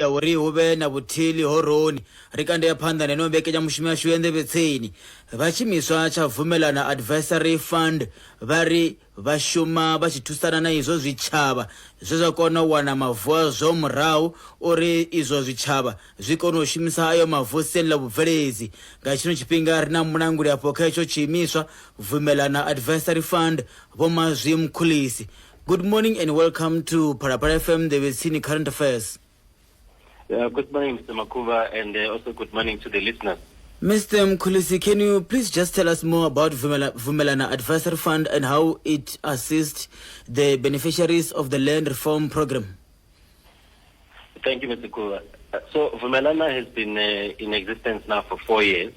ya uri hube na vutili horoni rikande ya phanda nenombe ya mushimi ashu ende betseni vachimiswa cha Vumelana Advisory Fund vari vashuma vachithusana na izvo zvichava zvakona wana mavu zvo murau uri izvo zvichava zvikona ushimisa ayo mavu senla bubvelezi nga chino chipinga rina munanguri apo kaicho chimiswa Vumelana Advisory Fund vomazvi mkhulisi. Good morning and welcome to Parapara FM, the Betsini Current Affairs. Good morning, Mr. Makuba, and also good morning to the listeners. Mr. Mkhulisi, can you please just tell us more about Vumelana Advisory Fund and how it assists the beneficiaries of the land reform program? Thank you, Mr. Kuba. So Vumelana has been in existence now for 4 years.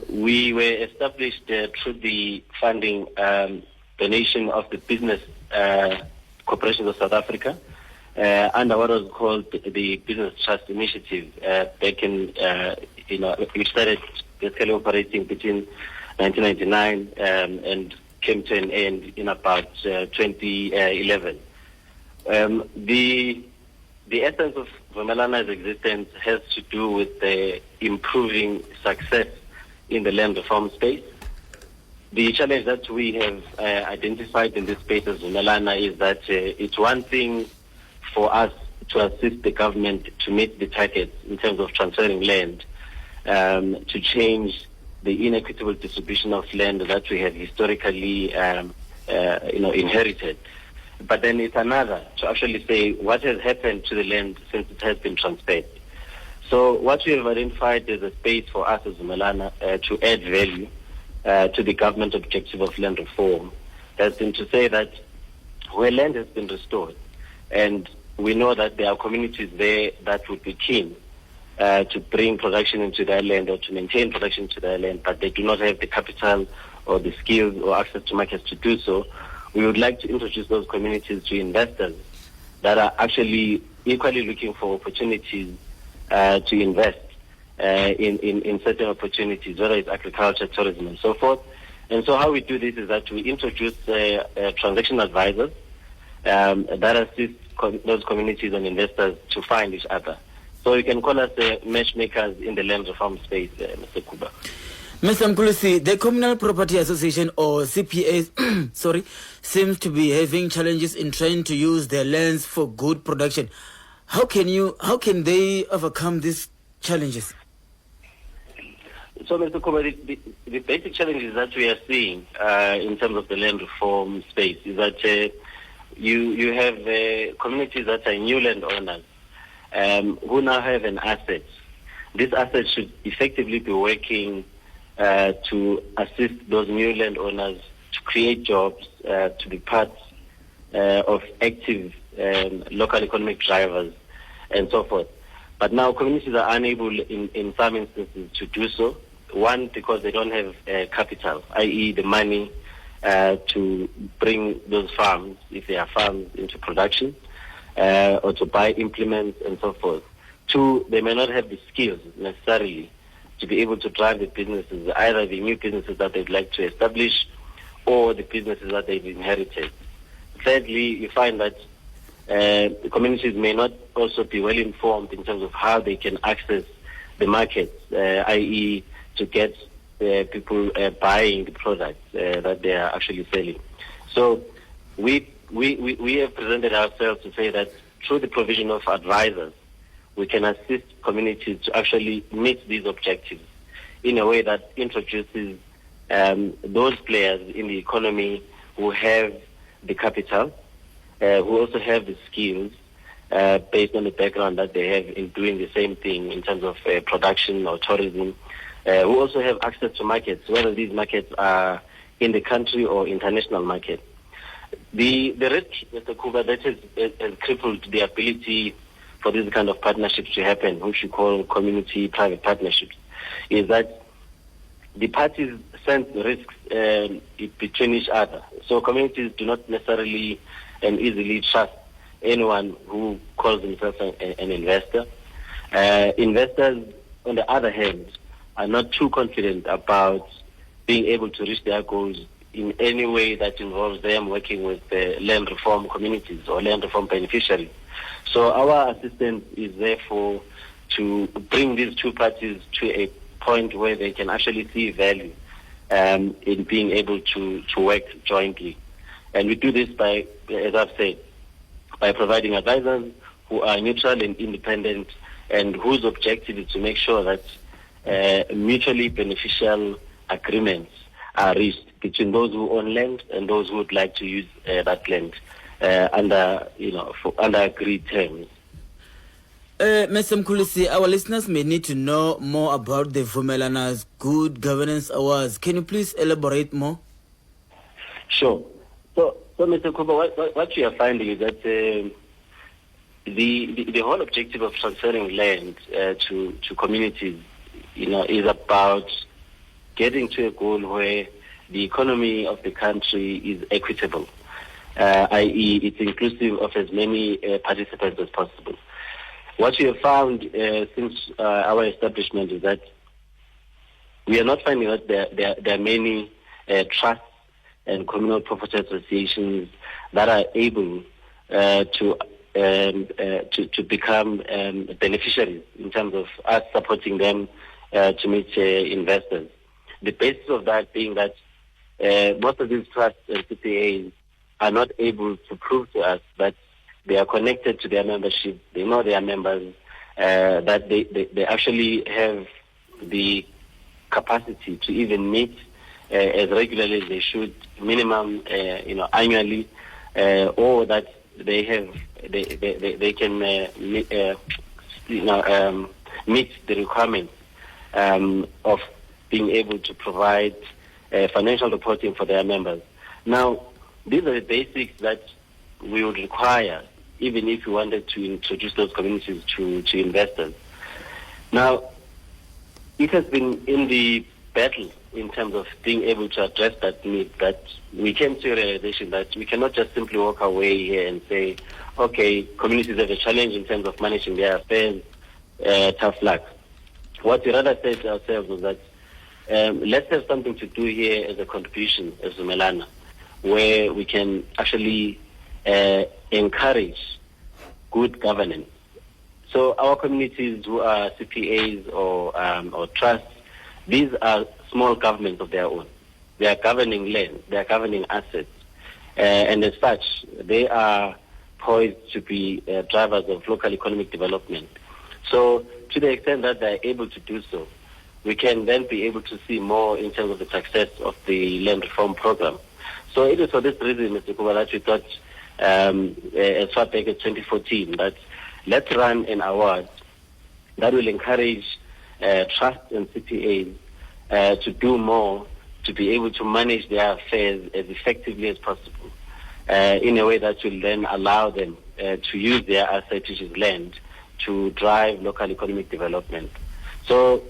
We were established through the funding donation of the Business Corporations of South Africa under what was called the Business Trust Initiative back in, we started basically operating between 1999 and came to an end in about 2011. The essence of Vumelana's existence has to do with improving success in the land reform space. The challenge that we have identified in this space as Vumelana is that it's one thing for us to assist the government to meet the targets in terms of transferring land, to change the inequitable distribution of land that we have historically inherited. But then it's another to actually say what has happened to the land since it has been transferred. So what we have identified is a space for us as Vumelana to add value to the government objective of land reform has been to say that where land has been restored, and we know that there are communities there that would be keen to bring production into their land or to maintain production to their land, but they do not have the capital or the skills or access to markets to do so. We would like to introduce those communities to investors that are actually equally looking for opportunities to invest in certain opportunities, whether it's agriculture, tourism, and so forth. And so how we do this is that we introduce transaction advisors that assist those communities and investors to find each other. So you can call us matchmakers in the land reform space, Mr. Kuba. Mr. Mkhulisi, the Communal Property Association, or CPA, seems to be having challenges in trying to use their lands for good production. How can they overcome these challenges? So, Mr. Kuba, the basic challenges that we are seeing in terms of the land reform space is that you have communities that are new landowners who now have an asset. This asset should effectively be working to assist those new landowners to create jobs, to be part of active local economic drivers, and so forth. But now communities are unable in some instances to do so. One, because they don't have capital, i.e. the money to bring those farms, if they are farms, into production, or to buy implements and so forth. Two, they may not have the skills necessarily to be able to drive the businesses, either the new businesses that they'd like to establish or the businesses that they've inherited. Thirdly, you find that the communities may not also be well informed in terms of how they can access the markets, i.e. to get people buying the products that they are actually selling. So we have presented ourselves to say that through the provision of advisors, we can assist communities to actually meet these objectives in a way that introduces those players in the economy who have the capital, who also have the skills based on the background that they have in doing the same thing in terms of production or tourism, who also have access to markets, whether these markets are in the country or international markets. The risk, Mr. Kuba, that has crippled the ability for this kind of partnerships to happen, which we call community-private partnerships, is that the parties sense risks between each other. So communities do not necessarily and easily trust anyone who calls themselves an investor. Investors, on the other hand, are not too confident about being able to reach their goals in any way that involves them working with land reform communities or land reform beneficiaries. So our assistance is therefore to bring these two parties to a point where they can actually see value in being able to work jointly. And we do this by, as I've said, by providing advisors who are neutral and independent and whose objective is to make sure that mutually beneficial agreements are reached between those who own land and those who would like to use that land under agreed terms. Mr. Mkhulisi, our listeners may need to know more about the Vumelana's Good Governance Awards. Can you please elaborate more? Sure. So Mr. Kuba, what we are finding is that the whole objective of transferring land to communities, is about getting to a goal where the economy of the country is equitable, i.e., it's inclusive of as many participants as possible. What we have found since our establishment is that we are not finding that there are many trusts and communal property associations that are able to become beneficiaries in terms of us supporting them to meet investors. The basis of that being that most of these trusts and CPAs are not able to prove to us that they are connected to their membership, they know their members, that they actually have the capacity to even meet as regularly as they should, minimum, annually, or that they can meet the requirements of being able to provide financial reporting for their members. Now, these are the basics that we would require, even if we wanted to introduce those communities to investors. Now, it has been in the battle in terms of being able to address that need that we came to a realization that we cannot just simply walk away here and say, okay, communities have a challenge in terms of managing their affairs, tough luck. What we rather said to ourselves was that let's have something to do here as a contribution as Vumelana, where we can actually encourage good governance. So our communities who are CPAs or trusts, these are small governments of their own. They are governing land, they are governing assets, and as such, they are poised to be drivers of local economic development. So to the extent that they are able to do so, we can then be able to see more in terms of the success of the land reform program. So it is for this reason, Mr. Kuba, that we thought, as far back as 2014, that let's run an award that will encourage trusts and CPAs to do more, to be able to manage their affairs as effectively as possible, in a way that will then allow them to use their asset, which is land, to drive local economic development. So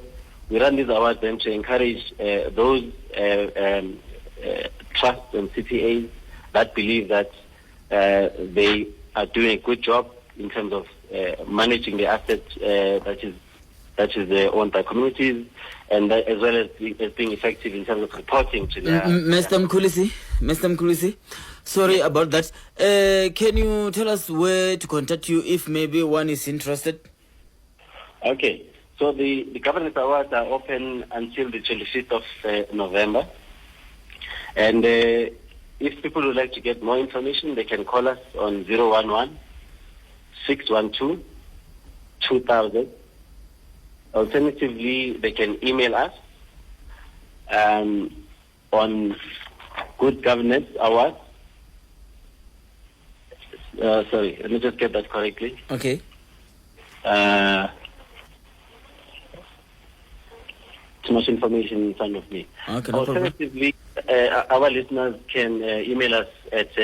we run these awards then to encourage those trusts and CPAs that believe that they are doing a good job in terms of managing the assets that is owned by communities, and that, as well as being effective in terms of reporting to their... Mr. Mkhulisi, sorry about that. Can you tell us where to contact you if maybe one is interested? Okay. So the governance awards are open until the 25th of November. And if people would like to get more information, they can call us on 011 612 2000. Alternatively, they can email us on Good Governance Awards. Sorry, let me just get that correctly. Okay. Too much information in front of me. Okay, no Alternatively, our listeners can email us at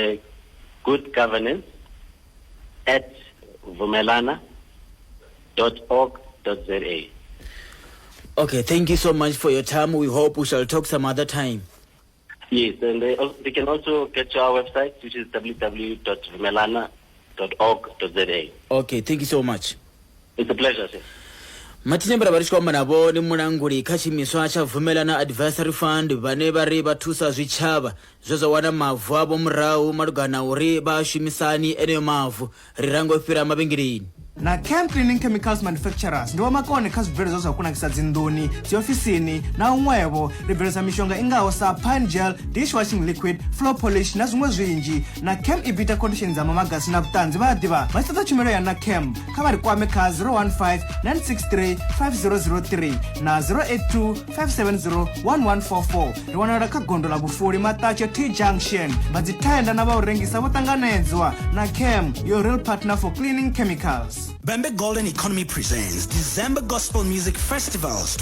goodgovernance@vumelana.org.za. Okay, thank you so much for your time. We hope we shall talk some other time. Yes, and they can also get to our website, which is www.vumelana.org.za. Okay, thank you so much. It's a pleasure, sir. matinyembera vari chikwamba navo ni mulanguli kha chimiswa cha Vumelana Advisory Fund vane vari vathusa zwitshavha zvezvawana mavhu avo murahu malugana uri vashumisani eneyo mavhu rirangofira mavhengeleni na Chem Cleaning Chemicals Manufacturers ndiwo makone kha zwibveredzo zwa kunakisa dzinḓuni dziofisini na umwevo ribveredza mishonga ingaho sa pine gel, dishwashing liquid, floor polish na zwimwe zwinji. Na Chem ibita conditions za mamagasi na vhutanzi vha ḓivha vha tshedza tshumelo ya na Chem kha vha ri kwame kha 015 963 5003 na 082 570 1144 ri wanala kha gondo la Vufuli Matache T Junction. Vha dzi tenda na vha u rengisa vho ṱanganedzwa. Na Chem, your real partner for cleaning chemicals. Bambe Golden Economy presents December Gospel Music Festivals